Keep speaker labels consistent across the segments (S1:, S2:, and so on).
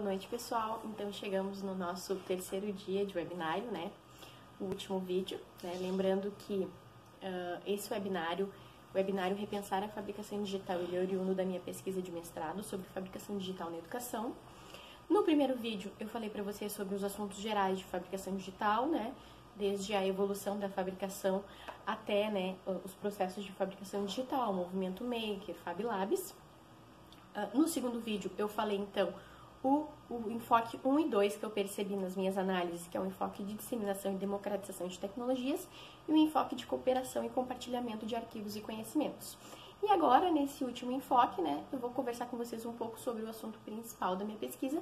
S1: noite, pessoal. Então, chegamos no nosso terceiro dia de webinário, né? O último vídeo, né? Lembrando que esse webinário, o webinário Repensar a Fabricação Digital, ele é oriundo da minha pesquisa de mestrado sobre fabricação digital na educação. No primeiro vídeo, eu falei para vocês sobre os assuntos gerais de fabricação digital, né? Desde a evolução da fabricação até, né, os processos de fabricação digital, movimento maker, Fab Labs. No segundo vídeo, eu falei, então, o enfoque 1 e 2 que eu percebi nas minhas análises, que é o enfoque de disseminação e democratização de tecnologias, e o enfoque de cooperação e compartilhamento de arquivos e conhecimentos. E agora, nesse último enfoque, né, eu vou conversar com vocês um pouco sobre o assunto principal da minha pesquisa,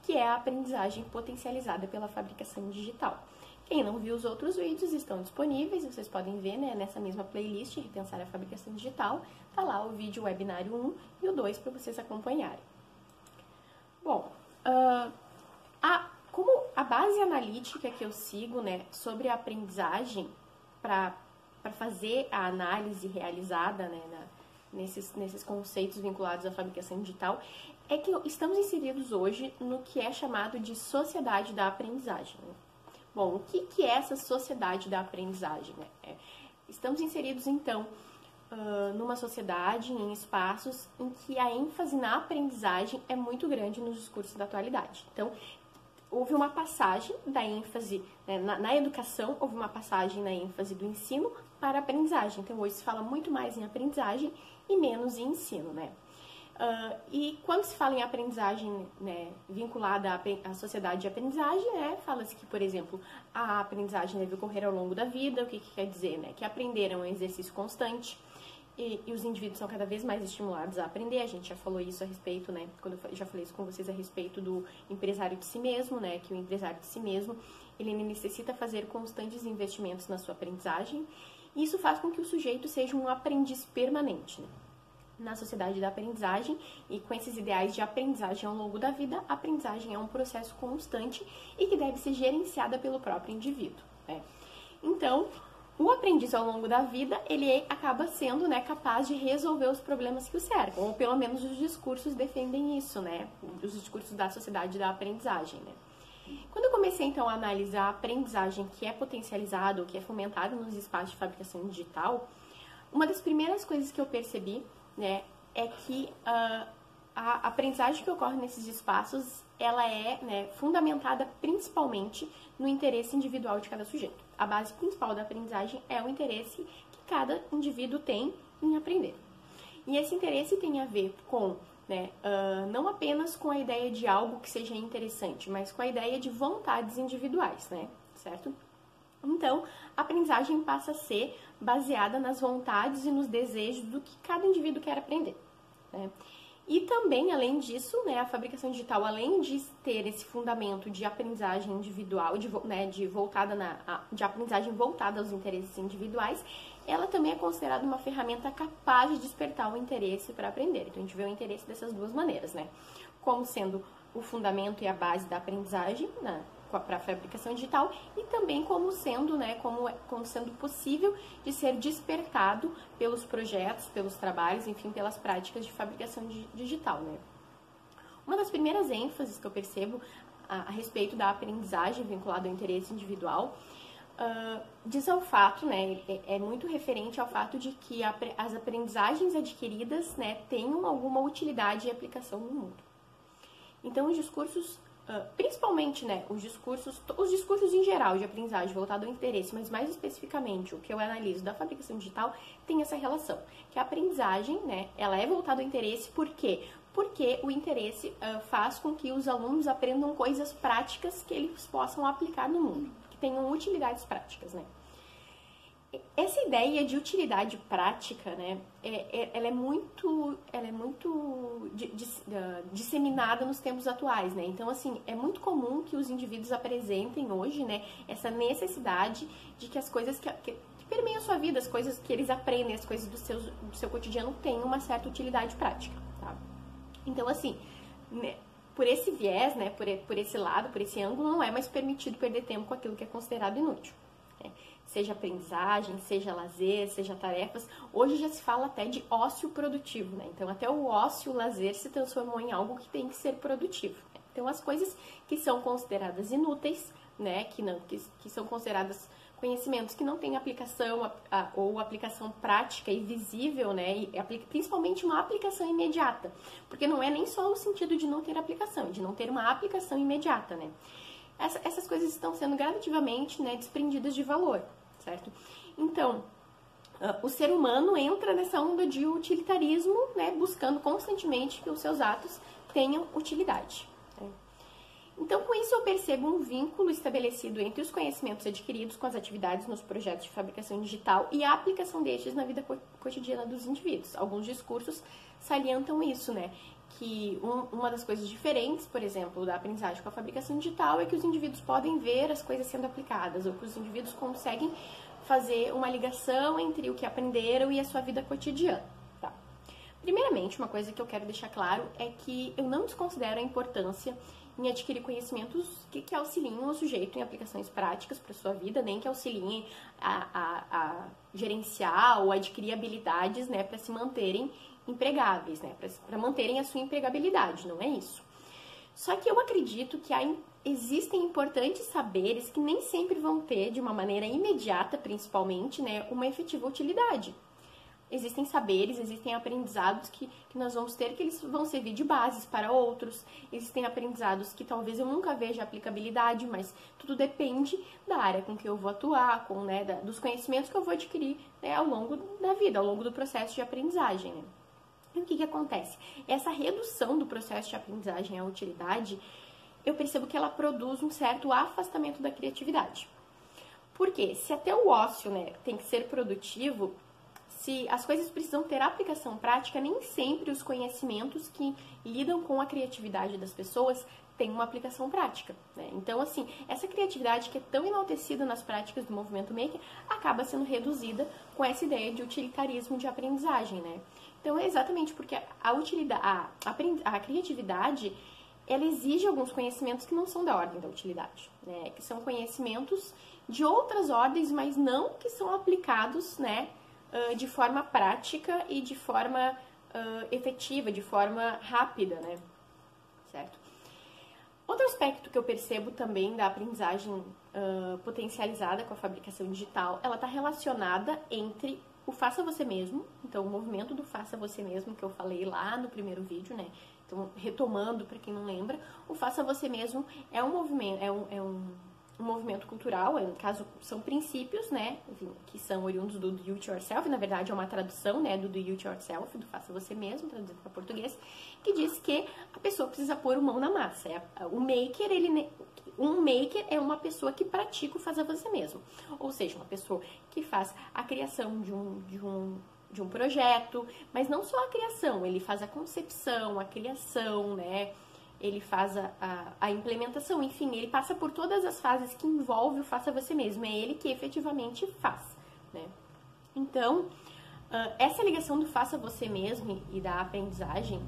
S1: que é a aprendizagem potencializada pela fabricação digital. Quem não viu os outros vídeos estão disponíveis, vocês podem ver, né, nessa mesma playlist, Repensar a Fabricação Digital, tá lá o vídeo webinário 1 e o 2 para vocês acompanharem. Bom, como a base analítica que eu sigo, né, sobre a aprendizagem para fazer a análise realizada, né, nesses conceitos vinculados à fabricação digital, é que estamos inseridos hoje no que é chamado de sociedade da aprendizagem. Bom, o que é essa sociedade da aprendizagem? Né? Estamos inseridos, então, numa sociedade, em espaços em que a ênfase na aprendizagem é muito grande nos discursos da atualidade. Então, houve uma passagem da ênfase, né, na educação, houve uma passagem na ênfase do ensino para a aprendizagem. Então, hoje se fala muito mais em aprendizagem e menos em ensino, né? E quando se fala em aprendizagem, né, vinculada à sociedade de aprendizagem, né, fala-se que, por exemplo, a aprendizagem deve ocorrer ao longo da vida. O que quer dizer? Né? Que aprender é um exercício constante e os indivíduos são cada vez mais estimulados a aprender. A gente já falou isso a respeito, né, quando eu já falei isso com vocês a respeito do empresário de si mesmo, né, que o empresário de si mesmo, ele necessita fazer constantes investimentos na sua aprendizagem, e isso faz com que o sujeito seja um aprendiz permanente, né? Na sociedade da aprendizagem e com esses ideais de aprendizagem ao longo da vida, a aprendizagem é um processo constante e que deve ser gerenciada pelo próprio indivíduo, né? Então, o aprendiz ao longo da vida, ele acaba sendo, né, capaz de resolver os problemas que o cercam, ou pelo menos os discursos defendem isso, né? Os discursos da sociedade da aprendizagem, né? Quando eu comecei, então, a analisar a aprendizagem que é potencializada ou que é fomentada nos espaços de fabricação digital, uma das primeiras coisas que eu percebi, né, é que a aprendizagem que ocorre nesses espaços, ela é, né, fundamentada principalmente no interesse individual de cada sujeito. A base principal da aprendizagem é o interesse que cada indivíduo tem em aprender. E esse interesse tem a ver com, né, não apenas com a ideia de algo que seja interessante, mas com a ideia de vontades individuais, né, certo? Então, a aprendizagem passa a ser baseada nas vontades e nos desejos do que cada indivíduo quer aprender, né? E também, além disso, né, a fabricação digital, além de ter esse fundamento de aprendizagem individual, de aprendizagem voltada aos interesses individuais, ela também é considerada uma ferramenta capaz de despertar o interesse para aprender. Então, a gente vê o interesse dessas duas maneiras, né? Como sendo o fundamento e a base da aprendizagem, né, para a fabricação digital, e também como sendo, né, como sendo possível de ser despertado pelos projetos, pelos trabalhos, enfim, pelas práticas de fabricação digital, né. Uma das primeiras ênfases que eu percebo a respeito da aprendizagem vinculada ao interesse individual diz ao fato, né, é muito referente ao fato de que as aprendizagens adquiridas, né, tenham alguma utilidade e aplicação no mundo. Então, os discursos, principalmente, né, os discursos em geral de aprendizagem voltado ao interesse, mas mais especificamente o que eu analiso da fabricação digital, tem essa relação, que a aprendizagem, né, ela é voltada ao interesse. Por quê? Porque o interesse faz com que os alunos aprendam coisas práticas que eles possam aplicar no mundo, que tenham utilidades práticas, né. Essa ideia de utilidade prática, né, ela é muito disseminada nos tempos atuais, né? Então, assim, é muito comum que os indivíduos apresentem hoje, né, essa necessidade de que as coisas que permeiam a sua vida, as coisas que eles aprendem, as coisas do seu cotidiano tenham uma certa utilidade prática, tá? Então, assim, né, por esse viés, né, por esse lado, por esse ângulo, não é mais permitido perder tempo com aquilo que é considerado inútil, né? Seja aprendizagem, seja lazer, seja tarefas. Hoje já se fala até de ócio produtivo, né? Então, até o ócio, o lazer se transformou em algo que tem que ser produtivo, né? Então, as coisas que são consideradas inúteis, né, que são consideradas conhecimentos que não têm aplicação ou aplicação prática e visível, né, e principalmente uma aplicação imediata, porque não é nem só o sentido de não ter aplicação, de não ter uma aplicação imediata, né. Essas coisas estão sendo gradativamente, né, desprendidas de valor, certo? Então, o ser humano entra nessa onda de utilitarismo, né, buscando constantemente que os seus atos tenham utilidade. Né? Então, com isso, eu percebo um vínculo estabelecido entre os conhecimentos adquiridos com as atividades nos projetos de fabricação digital e a aplicação destes na vida cotidiana dos indivíduos. Alguns discursos salientam isso, né? Que uma das coisas diferentes, por exemplo, da aprendizagem com a fabricação digital é que os indivíduos podem ver as coisas sendo aplicadas, ou que os indivíduos conseguem fazer uma ligação entre o que aprenderam e a sua vida cotidiana. Tá? Primeiramente, uma coisa que eu quero deixar claro é que eu não desconsidero a importância em adquirir conhecimentos que auxiliem o sujeito em aplicações práticas para a sua vida, nem que auxiliem a gerenciar ou adquirir habilidades, né, para se manterem empregáveis, né, para manterem a sua empregabilidade, não é isso. Só que eu acredito que existem importantes saberes que nem sempre vão ter, de uma maneira imediata, principalmente, né, uma efetiva utilidade. Existem saberes, existem aprendizados que nós vamos ter que eles vão servir de bases para outros. Existem aprendizados que talvez eu nunca veja aplicabilidade, mas tudo depende da área com que eu vou atuar, né, dos conhecimentos que eu vou adquirir, né, ao longo da vida, ao longo do processo de aprendizagem. Né? E o que acontece? Essa redução do processo de aprendizagem à utilidade, eu percebo que ela produz um certo afastamento da criatividade. Por quê? Se até o ócio, né, tem que ser produtivo, se as coisas precisam ter aplicação prática, nem sempre os conhecimentos que lidam com a criatividade das pessoas têm uma aplicação prática. Né? Então, assim, essa criatividade que é tão enaltecida nas práticas do movimento maker acaba sendo reduzida com essa ideia de utilitarismo de aprendizagem, né? Então, é exatamente porque a criatividade, ela exige alguns conhecimentos que não são da ordem da utilidade, né? Que são conhecimentos de outras ordens, mas não que são aplicados, né, de forma prática e de forma efetiva, de forma rápida, né? Certo? Outro aspecto que eu percebo também da aprendizagem potencializada com a fabricação digital, ela está relacionada entre o faça você mesmo, então o movimento do faça você mesmo que eu falei lá no primeiro vídeo, né? Então, retomando para quem não lembra, o faça você mesmo é um movimento, um movimento cultural, no caso são princípios, né, enfim, que são oriundos do do it yourself, na verdade é uma tradução, né, do it yourself, do faça você mesmo, traduzido para português, que diz que a pessoa precisa pôr mão na massa. Um maker é uma pessoa que pratica o faça você mesmo, ou seja, uma pessoa que faz a criação de um projeto, mas não só a criação, ele faz a concepção, a criação, né, ele faz a implementação, enfim, ele passa por todas as fases que envolve o faça você mesmo, é ele que efetivamente faz, né? Então, essa ligação do faça você mesmo e da aprendizagem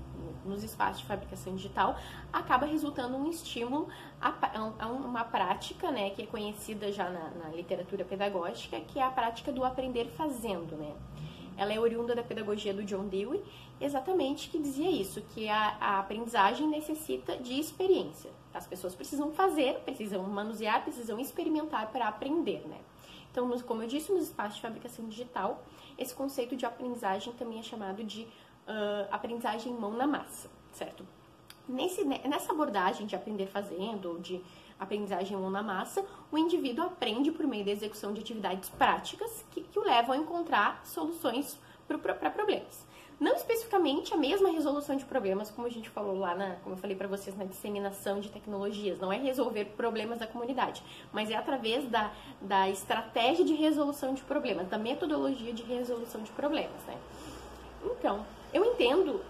S1: nos espaços de fabricação digital acaba resultando um estímulo a uma prática, né, que é conhecida já na literatura pedagógica, que é a prática do aprender fazendo, né? Ela é oriunda da pedagogia do John Dewey, exatamente, que dizia isso, que a aprendizagem necessita de experiência. As pessoas precisam fazer, precisam manusear, precisam experimentar para aprender, né? Então, como eu disse, nos espaços de fabricação digital, esse conceito de aprendizagem também é chamado de aprendizagem mão na massa, certo? Nessa abordagem de aprender fazendo, de aprendizagem mão na massa, o indivíduo aprende por meio da execução de atividades práticas que o levam a encontrar soluções para problemas. Não especificamente a mesma resolução de problemas, como a gente falou lá, como eu falei para vocês, na disseminação de tecnologias. Não é resolver problemas da comunidade, mas é através da estratégia de resolução de problemas, da metodologia de resolução de problemas, né? Então, eu entendo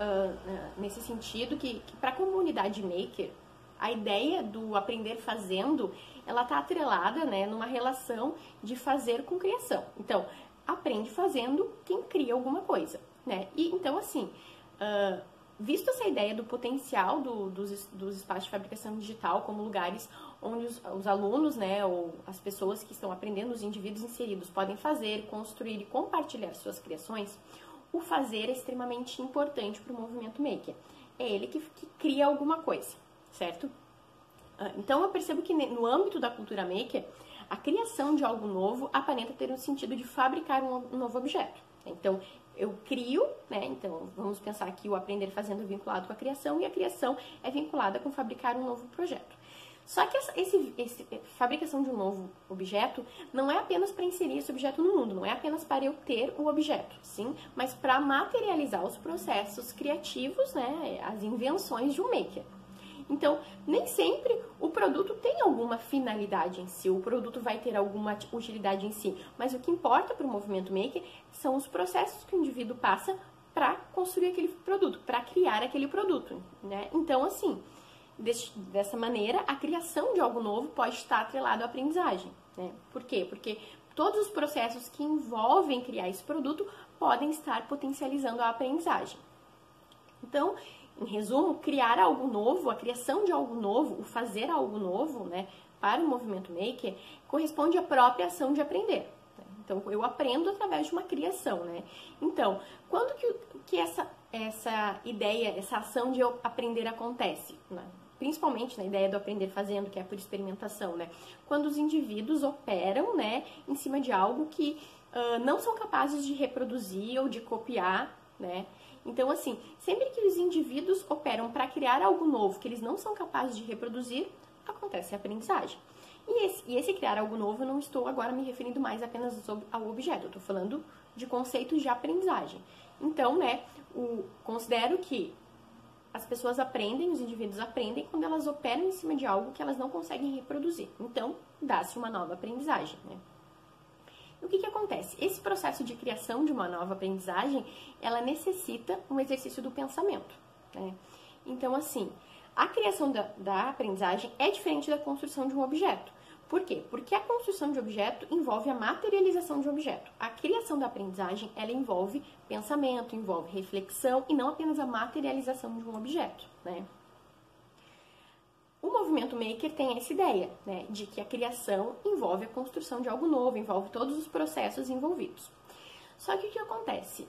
S1: nesse sentido que para a comunidade maker, a ideia do aprender fazendo, ela está atrelada, né, numa relação de fazer com criação. Então, aprende fazendo quem cria alguma coisa, né? E então, assim, visto essa ideia do potencial dos espaços de fabricação digital como lugares onde os alunos, né, ou as pessoas que estão aprendendo, os indivíduos inseridos, podem fazer, construir e compartilhar suas criações, o fazer é extremamente importante para o movimento maker. É ele que cria alguma coisa, certo? Então, eu percebo que no âmbito da cultura maker, a criação de algo novo aparenta ter um sentido de fabricar um novo objeto. Então, eu crio, né? Então, vamos pensar que o aprender fazendo é vinculado com a criação e a criação é vinculada com fabricar um novo projeto. Só que essa fabricação de um novo objeto não é apenas para inserir esse objeto no mundo, não é apenas para eu ter o objeto, sim, mas para materializar os processos criativos, né? As invenções de um maker. Então, nem sempre o produto tem alguma finalidade em si, o produto vai ter alguma utilidade em si, mas o que importa para o movimento maker são os processos que o indivíduo passa para construir aquele produto, para criar aquele produto, né? Então, assim, dessa maneira, a criação de algo novo pode estar atrelado à aprendizagem, né? Por quê? Porque todos os processos que envolvem criar esse produto podem estar potencializando a aprendizagem. Então, em resumo, criar algo novo, a criação de algo novo, o fazer algo novo, né, para o movimento maker, corresponde à própria ação de aprender. Né? Então, eu aprendo através de uma criação, né? Então, quando que essa ideia, essa ação de eu aprender acontece? Né? Principalmente na ideia do aprender fazendo, que é por experimentação, né? Quando os indivíduos operam, né, em cima de algo que não são capazes de reproduzir ou de copiar, né? Então, assim, sempre que os indivíduos operam para criar algo novo que eles não são capazes de reproduzir, acontece a aprendizagem. E esse criar algo novo, eu não estou agora me referindo mais apenas ao objeto, eu estou falando de conceitos de aprendizagem. Então, né, considero que as pessoas aprendem, os indivíduos aprendem quando elas operam em cima de algo que elas não conseguem reproduzir. Então, dá-se uma nova aprendizagem, né? O que acontece? Esse processo de criação de uma nova aprendizagem, ela necessita um exercício do pensamento, né? Então, assim, a criação da aprendizagem é diferente da construção de um objeto. Por quê? Porque a construção de objeto envolve a materialização de um objeto. A criação da aprendizagem, ela envolve pensamento, envolve reflexão e não apenas a materialização de um objeto, né? O movimento maker tem essa ideia, né, de que a criação envolve a construção de algo novo, envolve todos os processos envolvidos. Só que o que acontece?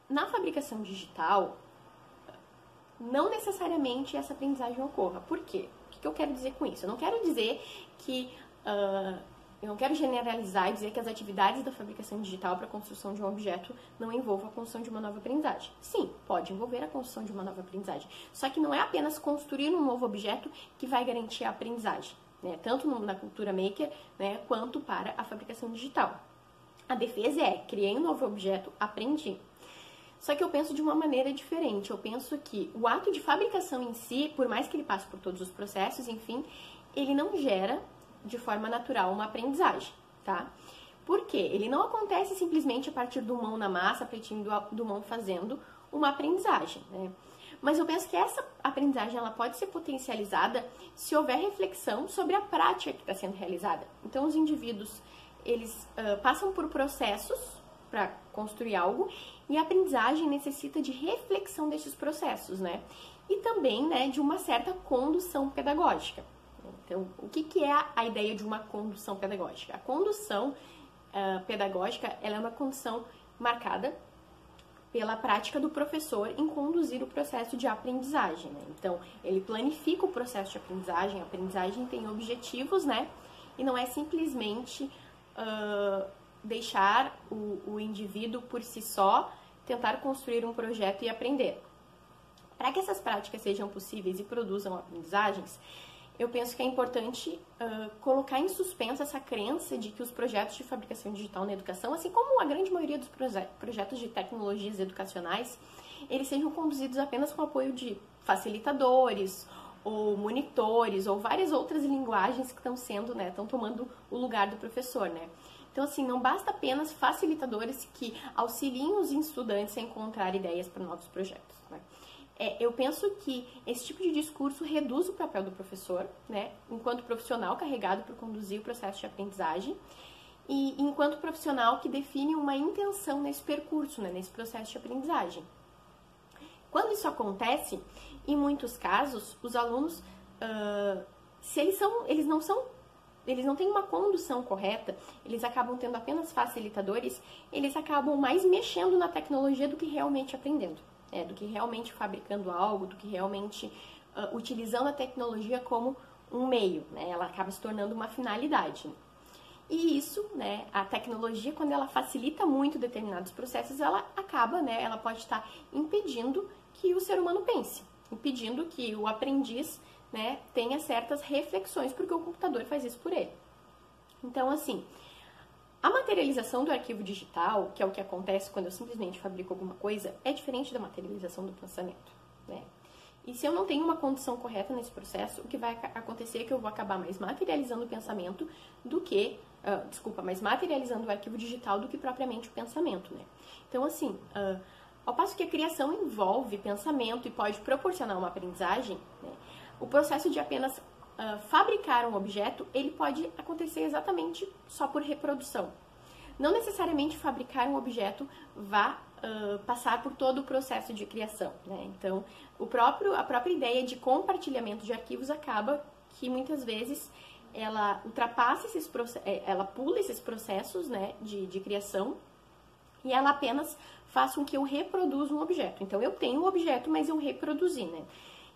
S1: Na fabricação digital, não necessariamente essa aprendizagem ocorra. Por quê? O que eu quero dizer com isso? Eu não quero dizer que... eu não quero generalizar e dizer que as atividades da fabricação digital para a construção de um objeto não envolvam a construção de uma nova aprendizagem. Sim, pode envolver a construção de uma nova aprendizagem. Só que não é apenas construir um novo objeto que vai garantir a aprendizagem, né? Tanto na cultura maker, né, quanto para a fabricação digital. A defesa é, criei um novo objeto, aprendi. Só que eu penso de uma maneira diferente. Eu penso que o ato de fabricação em si, por mais que ele passe por todos os processos, enfim, ele não gera de forma natural uma aprendizagem, tá? Por quê? Ele não acontece simplesmente a partir do mão na massa, a partir do mão fazendo uma aprendizagem, né? Mas eu penso que essa aprendizagem ela pode ser potencializada se houver reflexão sobre a prática que está sendo realizada. Então, os indivíduos, eles passam por processos para construir algo e a aprendizagem necessita de reflexão desses processos, né? E também, né, de uma certa condução pedagógica. Então, o que é a ideia de uma condução pedagógica? A condução pedagógica ela é uma condução marcada pela prática do professor em conduzir o processo de aprendizagem, né? Então, ele planifica o processo de aprendizagem, a aprendizagem tem objetivos, né? E não é simplesmente deixar o indivíduo por si só tentar construir um projeto e aprender. Para que essas práticas sejam possíveis e produzam aprendizagens, eu penso que é importante colocar em suspenso essa crença de que os projetos de fabricação digital na educação, assim como a grande maioria dos projetos de tecnologias educacionais, eles sejam conduzidos apenas com o apoio de facilitadores, ou monitores, ou várias outras linguagens que estão sendo, né, estão tomando o lugar do professor, né? Então, assim, não basta apenas facilitadores que auxiliem os estudantes a encontrar ideias para novos projetos, né? Eu penso que esse tipo de discurso reduz o papel do professor, né, enquanto profissional carregado por conduzir o processo de aprendizagem e enquanto profissional que define uma intenção nesse percurso, né, nesse processo de aprendizagem. Quando isso acontece, em muitos casos, os alunos, se eles não têm uma condução correta, eles acabam tendo apenas facilitadores, eles acabam mais mexendo na tecnologia do que realmente aprendendo. Do que realmente fabricando algo, do que realmente utilizando a tecnologia como um meio, né? Ela acaba se tornando uma finalidade. E isso, né, a tecnologia, quando ela facilita muito determinados processos, ela acaba, né, ela pode estar impedindo que o ser humano pense, impedindo que o aprendiz, né, tenha certas reflexões, porque o computador faz isso por ele. Então, assim, a materialização do arquivo digital, que é o que acontece quando eu simplesmente fabrico alguma coisa, é diferente da materialização do pensamento, né? E se eu não tenho uma condição correta nesse processo, o que vai acontecer é que eu vou acabar mais materializando o pensamento do que... mais materializando o arquivo digital do que propriamente o pensamento, né? Então, assim, ao passo que a criação envolve pensamento e pode proporcionar uma aprendizagem, né, o processo de apenas fabricar um objeto, ele pode acontecer exatamente só por reprodução. Não necessariamente fabricar um objeto vá passar por todo o processo de criação, né? Então, a própria ideia de compartilhamento de arquivos acaba que muitas vezes ela ultrapassa ela pula esses processos, né, de criação, e ela apenas faz com que eu reproduza um objeto. Então, eu tenho um objeto, mas eu reproduzi, né?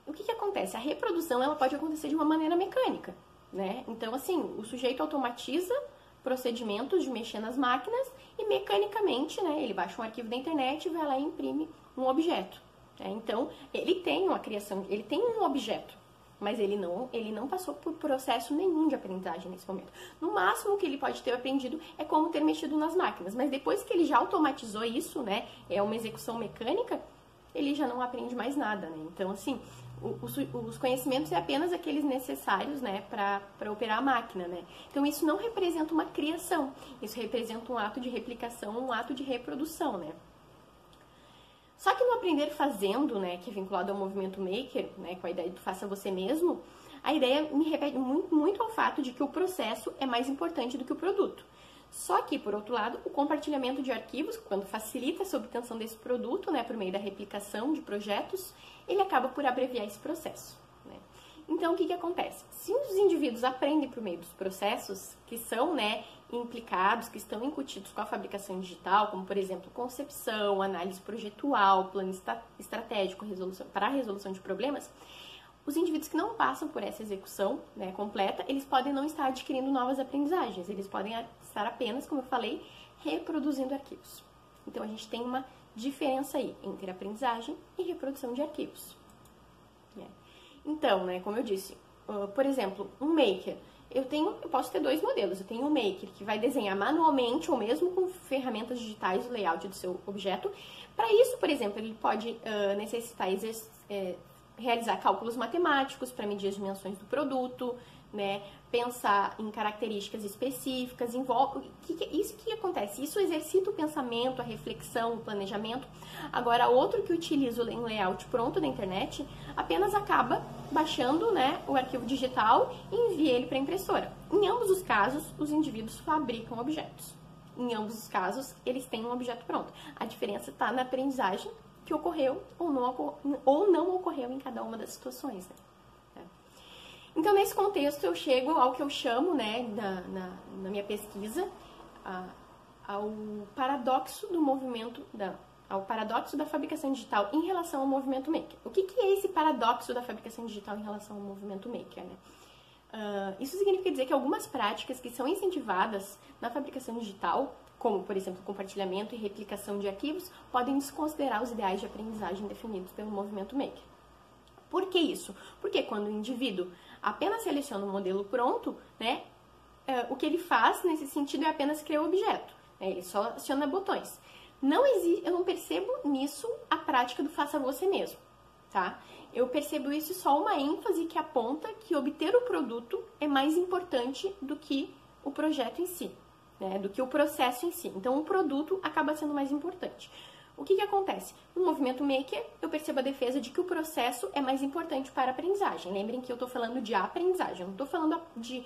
S1: O que acontece? A reprodução, ela pode acontecer de uma maneira mecânica, né? Então, assim, o sujeito automatiza procedimentos de mexer nas máquinas e mecanicamente, né, ele baixa um arquivo da internet e vai lá e imprime um objeto, né? Então, ele tem uma criação, ele tem um objeto, mas ele não passou por processo nenhum de aprendizagem nesse momento. No máximo que ele pode ter aprendido é como ter mexido nas máquinas, mas depois que ele já automatizou isso, né, é uma execução mecânica, ele já não aprende mais nada, né? Então, assim, os conhecimentos é apenas aqueles necessários, né, para operar a máquina, né? Então, isso não representa uma criação, isso representa um ato de replicação, um ato de reprodução, né? Só que no aprender fazendo, né, que é vinculado ao movimento maker, né, com a ideia do faça você mesmo, a ideia me repete muito ao fato de que o processo é mais importante do que o produto. Só que, por outro lado, o compartilhamento de arquivos, quando facilita essa obtenção desse produto, né, por meio da replicação de projetos, ele acaba por abreviar esse processo, né? Então, o que acontece? Se os indivíduos aprendem por meio dos processos que são, né, implicados, que estão incutidos com a fabricação digital, como, por exemplo, concepção, análise projetual, plano estratégico para a resolução de problemas, os indivíduos que não passam por essa execução, né, completa, eles podem não estar adquirindo novas aprendizagens, eles podem estar apenas, como eu falei, reproduzindo arquivos. Então, a gente tem uma diferença aí entre aprendizagem e reprodução de arquivos. Então, né, como eu disse, por exemplo, um maker, eu posso ter dois modelos. Eu tenho um maker que vai desenhar manualmente ou mesmo com ferramentas digitais o layout do seu objeto. Para isso, por exemplo, ele pode necessitar realizar cálculos matemáticos para medir as dimensões do produto, né? Pensar em características específicas, isso que acontece? Isso exercita o pensamento, a reflexão, o planejamento. Agora, outro que utiliza um layout pronto da internet, apenas acaba baixando, né, o arquivo digital e envia ele para a impressora. Em ambos os casos, os indivíduos fabricam objetos. Em ambos os casos, eles têm um objeto pronto. A diferença está na aprendizagem que ocorreu ou não ocorreu em cada uma das situações, né? Então, nesse contexto, eu chego ao que eu chamo, né, na minha pesquisa, ao paradoxo do movimento, ao paradoxo da fabricação digital em relação ao movimento maker. O que é esse paradoxo da fabricação digital em relação ao movimento maker, né? Isso significa dizer que algumas práticas que são incentivadas na fabricação digital, como, por exemplo, compartilhamento e replicação de arquivos, podem desconsiderar os ideais de aprendizagem definidos pelo movimento maker. Por que isso? Porque quando o indivíduo apenas seleciona um modelo pronto, né, o que ele faz nesse sentido é apenas criar o objeto, né, ele só aciona botões. Eu não percebo nisso a prática do faça você mesmo, tá? Eu percebo isso só uma ênfase que aponta que obter o produto é mais importante do que o projeto em si, né, do que o processo em si. Então, o produto acaba sendo mais importante. O que acontece? No movimento maker, eu percebo a defesa de que o processo é mais importante para a aprendizagem. Lembrem que eu estou falando de aprendizagem, eu não estou falando de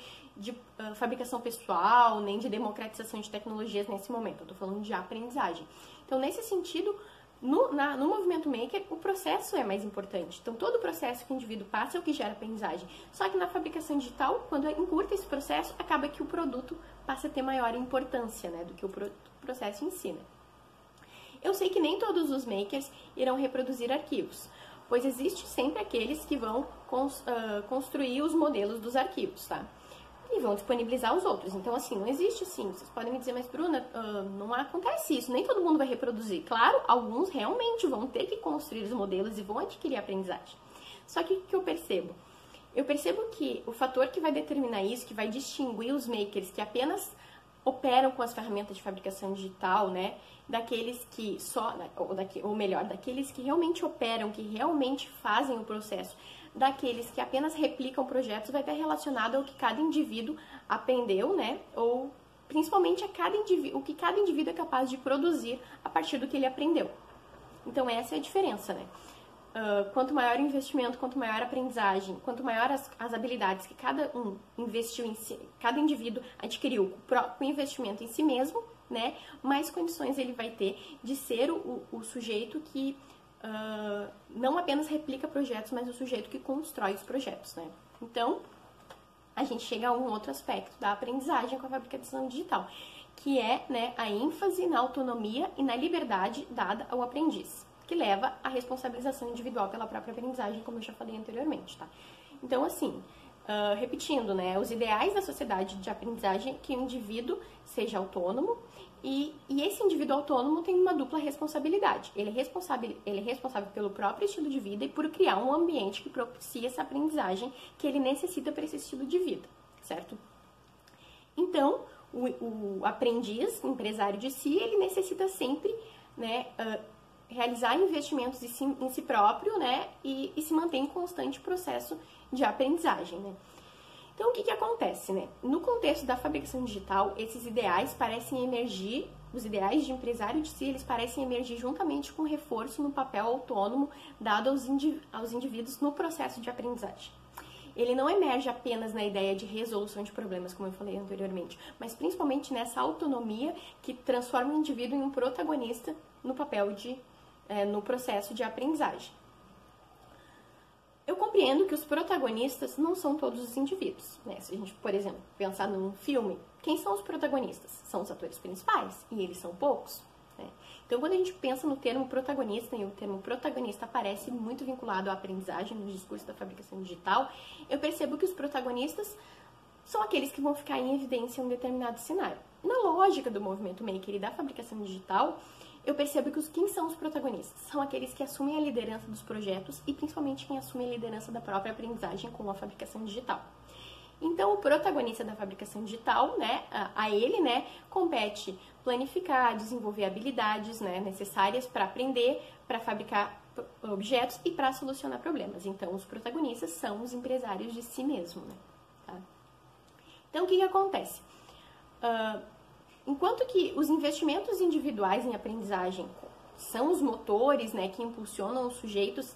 S1: fabricação pessoal, nem de democratização de tecnologias nesse momento, eu estou falando de aprendizagem. Então, nesse sentido, no movimento maker, o processo é mais importante. Então, todo o processo que o indivíduo passa é o que gera aprendizagem. Só que na fabricação digital, quando encurta esse processo, acaba que o produto passa a ter maior importância, né, do que o processo em si, né? Eu sei que nem todos os makers irão reproduzir arquivos. Pois existe sempre aqueles que vão construir os modelos dos arquivos, tá? E vão disponibilizar os outros. Então, assim, não existe assim. Vocês podem me dizer, mas Bruna, não acontece isso, nem todo mundo vai reproduzir. Claro, alguns realmente vão ter que construir os modelos e vão adquirir aprendizagem. Só que o que eu percebo? Eu percebo que o fator que vai determinar isso, que vai distinguir os makers que apenas operam com as ferramentas de fabricação digital, né, daqueles que ou melhor, daqueles que realmente operam, que realmente fazem o processo, daqueles que apenas replicam projetos, vai estar relacionado ao que cada indivíduo aprendeu, né, ou principalmente o que cada indivíduo é capaz de produzir a partir do que ele aprendeu. Então essa é a diferença, né? Quanto maior o investimento, quanto maior a aprendizagem, quanto maior as habilidades que cada um investiu em si, cada indivíduo adquiriu com o investimento em si mesmo, né, mais condições ele vai ter de ser o sujeito que não apenas replica projetos, mas o sujeito que constrói os projetos, né. Então, a gente chega a um outro aspecto da aprendizagem com a fabricação digital, que é, né, a ênfase na autonomia e na liberdade dada ao aprendiz, que leva à responsabilização individual pela própria aprendizagem, como eu já falei anteriormente, tá? Então, assim, repetindo, né, os ideais da sociedade de aprendizagem é que o indivíduo seja autônomo e esse indivíduo autônomo tem uma dupla responsabilidade. Ele é responsável pelo próprio estilo de vida e por criar um ambiente que propicie essa aprendizagem que ele necessita para esse estilo de vida, certo? Então, o aprendiz, o empresário de si, ele necessita sempre, né, realizar investimentos em si próprio, né, e se manter em constante processo de aprendizagem, né. Então, o que acontece, né? No contexto da fabricação digital, esses ideais parecem emergir, os ideais de empresário de si, eles parecem emergir juntamente com o reforço no papel autônomo dado aos indivíduos no processo de aprendizagem. Ele não emerge apenas na ideia de resolução de problemas, como eu falei anteriormente, mas principalmente nessa autonomia que transforma o indivíduo em um protagonista no papel no processo de aprendizagem. Eu compreendo que os protagonistas não são todos os indivíduos, né? Se a gente, por exemplo, pensar num filme, quem são os protagonistas? São os atores principais, e eles são poucos, né? Então, quando a gente pensa no termo protagonista, e o termo protagonista aparece muito vinculado à aprendizagem no discurso da fabricação digital, eu percebo que os protagonistas são aqueles que vão ficar em evidência em um determinado cenário. Na lógica do movimento maker e da fabricação digital, eu percebo que quem são os protagonistas? São aqueles que assumem a liderança dos projetos e principalmente quem assume a liderança da própria aprendizagem com a fabricação digital. Então, o protagonista da fabricação digital, né, a ele, né, compete planificar, desenvolver habilidades, né, necessárias para aprender, para fabricar objetos e para solucionar problemas. Então, os protagonistas são os empresários de si mesmo, né, tá? Então, o que acontece? Enquanto que os investimentos individuais em aprendizagem são os motores, né, que impulsionam os sujeitos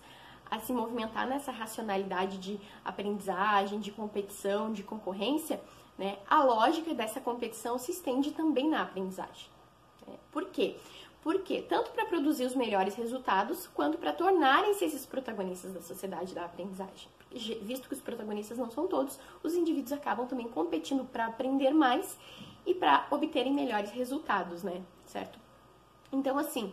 S1: a se movimentar nessa racionalidade de aprendizagem, de competição, de concorrência, né, a lógica dessa competição se estende também na aprendizagem. Por quê? Porque tanto para produzir os melhores resultados, quanto para tornarem-se esses protagonistas da sociedade da aprendizagem. Visto que os protagonistas não são todos, os indivíduos acabam também competindo para aprender mais e para obterem melhores resultados, né? Certo? Então, assim,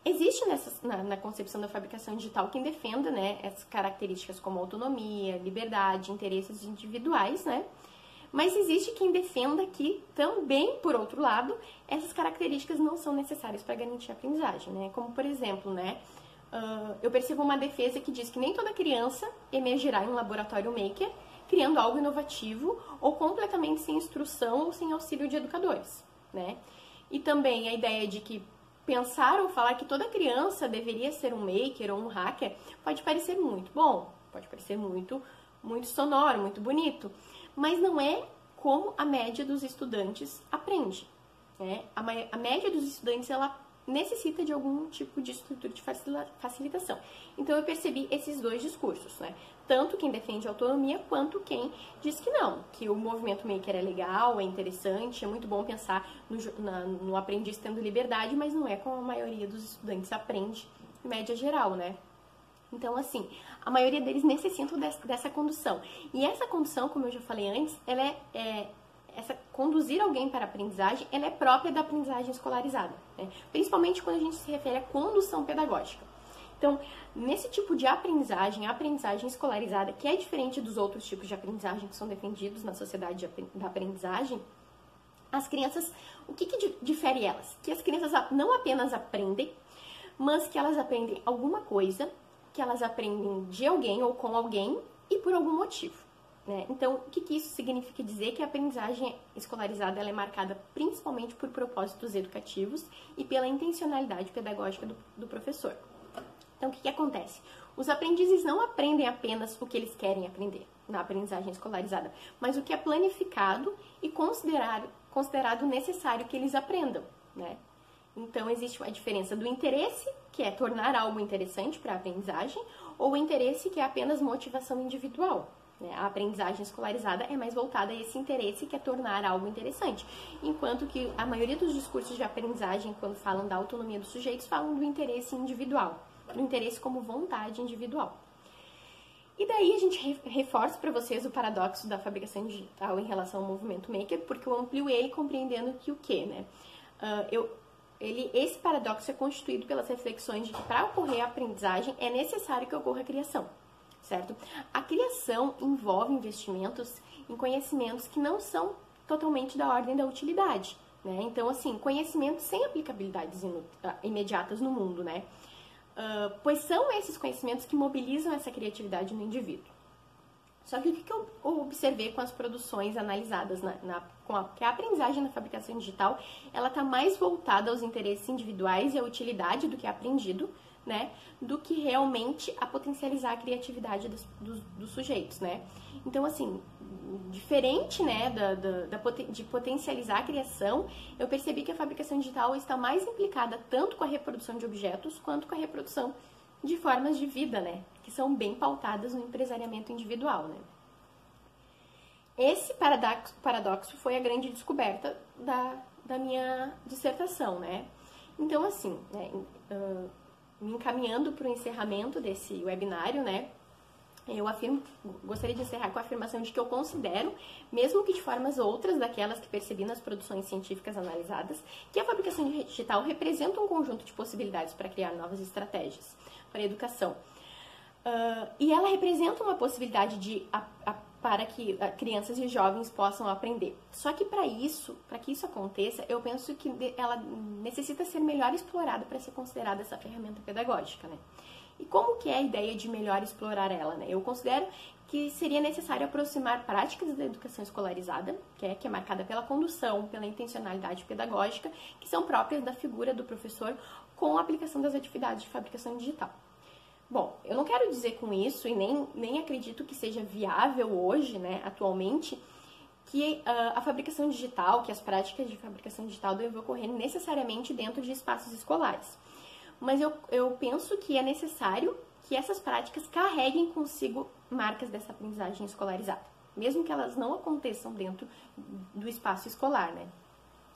S1: existe na concepção da fabricação digital quem defenda, né, essas características como autonomia, liberdade, interesses individuais, né? Mas existe quem defenda que também, por outro lado, essas características não são necessárias para garantir a aprendizagem, né? Como, por exemplo, né, eu percebo uma defesa que diz que nem toda criança emergirá em um laboratório maker criando algo inovativo ou completamente sem instrução ou sem auxílio de educadores, né? E também a ideia de que pensar ou falar que toda criança deveria ser um maker ou um hacker pode parecer muito bom, pode parecer muito sonoro, muito bonito, mas não é como a média dos estudantes aprende, né? A média dos estudantes, ela necessita de algum tipo de estrutura de facilitação. Então, eu percebi esses dois discursos, né? Tanto quem defende a autonomia, quanto quem diz que não, que o movimento maker é legal, é interessante, é muito bom pensar no aprendiz tendo liberdade, mas não é como a maioria dos estudantes aprende, em média geral, né? Então, assim, a maioria deles necessitam dessa condução. E essa condução, como eu já falei antes, ela conduzir alguém para a aprendizagem, ela é própria da aprendizagem escolarizada, né? Principalmente quando a gente se refere à condução pedagógica. Então, nesse tipo de aprendizagem, a aprendizagem escolarizada, que é diferente dos outros tipos de aprendizagem que são defendidos na sociedade da aprendizagem, as crianças, o que difere elas? Que as crianças não apenas aprendem, mas que elas aprendem alguma coisa, que elas aprendem de alguém ou com alguém e por algum motivo, né? Então, o que isso significa dizer? Que a aprendizagem escolarizada ela é marcada principalmente por propósitos educativos e pela intencionalidade pedagógica do professor. Então, o que acontece? Os aprendizes não aprendem apenas o que eles querem aprender na aprendizagem escolarizada, mas o que é planificado e considerado necessário que eles aprendam, né? Então, existe a diferença do interesse, que é tornar algo interessante para a aprendizagem, ou o interesse, que é apenas motivação individual, né? A aprendizagem escolarizada é mais voltada a esse interesse, que é tornar algo interessante, enquanto que a maioria dos discursos de aprendizagem, quando falam da autonomia dos sujeitos, falam do interesse individual, do interesse como vontade individual. E daí a gente reforça para vocês o paradoxo da fabricação digital em relação ao movimento maker, porque eu amplio ele compreendendo que o quê, né? Esse paradoxo é constituído pelas reflexões de que para ocorrer a aprendizagem é necessário que ocorra a criação, certo? A criação envolve investimentos em conhecimentos que não são totalmente da ordem da utilidade, né? Então, assim, conhecimentos sem aplicabilidades imediatas no mundo, né? Pois são esses conhecimentos que mobilizam essa criatividade no indivíduo. Só que o que eu observei com as produções analisadas, que a aprendizagem na fabricação digital, ela está mais voltada aos interesses individuais e à utilidade do que é aprendido, né, do que realmente a potencializar a criatividade dos sujeitos, né. Então, assim, diferente, né, de potencializar a criação, eu percebi que a fabricação digital está mais implicada tanto com a reprodução de objetos quanto com a reprodução de formas de vida, né, que são bem pautadas no empresariamento individual, né. Esse paradoxo foi a grande descoberta da minha dissertação, né. Então, assim, né, me encaminhando para o encerramento desse webinário, né, gostaria de encerrar com a afirmação de que eu considero, mesmo que de formas outras daquelas que percebi nas produções científicas analisadas, que a fabricação digital representa um conjunto de possibilidades para criar novas estratégias para a educação. E ela representa uma possibilidade para que crianças e jovens possam aprender. Só que para que isso aconteça, eu penso que ela necessita ser melhor explorada para ser considerada essa ferramenta pedagógica, né? E como que é a ideia de melhor explorar ela, né? Eu considero que seria necessário aproximar práticas da educação escolarizada, que é marcada pela condução, pela intencionalidade pedagógica, que são próprias da figura do professor, com a aplicação das atividades de fabricação digital. Bom, eu não quero dizer com isso, e nem acredito que seja viável hoje, né, atualmente, que a fabricação digital, que as práticas de fabricação digital devem ocorrer necessariamente dentro de espaços escolares. Mas eu penso que é necessário que essas práticas carreguem consigo marcas dessa aprendizagem escolarizada, mesmo que elas não aconteçam dentro do espaço escolar, né?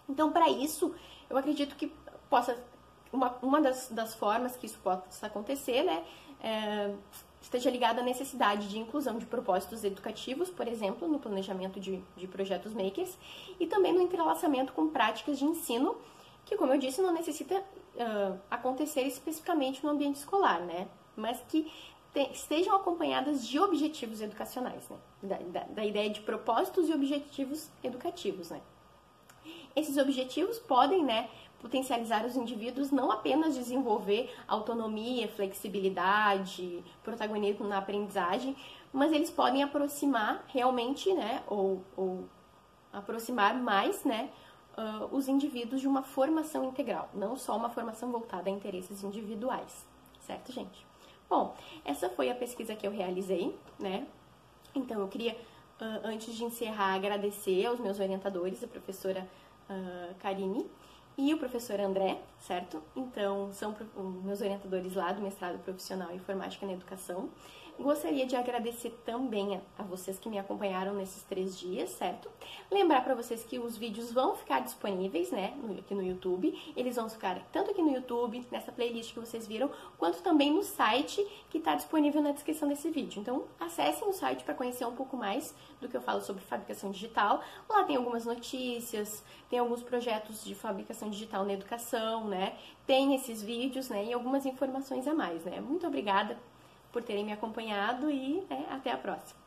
S1: Então, para isso, eu acredito que uma das formas que isso possa acontecer, né, esteja ligada à necessidade de inclusão de propósitos educativos, por exemplo, no planejamento de projetos makers, e também no entrelaçamento com práticas de ensino, que, como eu disse, não necessita acontecer especificamente no ambiente escolar, né? Mas que estejam acompanhadas de objetivos educacionais, né? Da ideia de propósitos e objetivos educativos, né? Esses objetivos podem, né, potencializar os indivíduos, não apenas desenvolver autonomia, flexibilidade, protagonismo na aprendizagem, mas eles podem aproximar realmente, né, ou aproximar mais, né, os indivíduos de uma formação integral, não só uma formação voltada a interesses individuais, certo, gente? Bom, essa foi a pesquisa que eu realizei, né? Então, eu queria, antes de encerrar, agradecer aos meus orientadores, a professora Karine e o professor André, certo? Então, são meus orientadores lá do mestrado profissional em Informática na Educação. Gostaria de agradecer também a vocês que me acompanharam nesses 3 dias, certo? Lembrar para vocês que os vídeos vão ficar disponíveis, né, aqui no YouTube. Eles vão ficar tanto aqui no YouTube, nessa playlist que vocês viram, quanto também no site que está disponível na descrição desse vídeo. Então, acessem o site para conhecer um pouco mais do que eu falo sobre fabricação digital. Lá tem algumas notícias, tem alguns projetos de fabricação digital na educação, né? Tem esses vídeos, né, e algumas informações a mais, né? Muito obrigada por terem me acompanhado e até a próxima.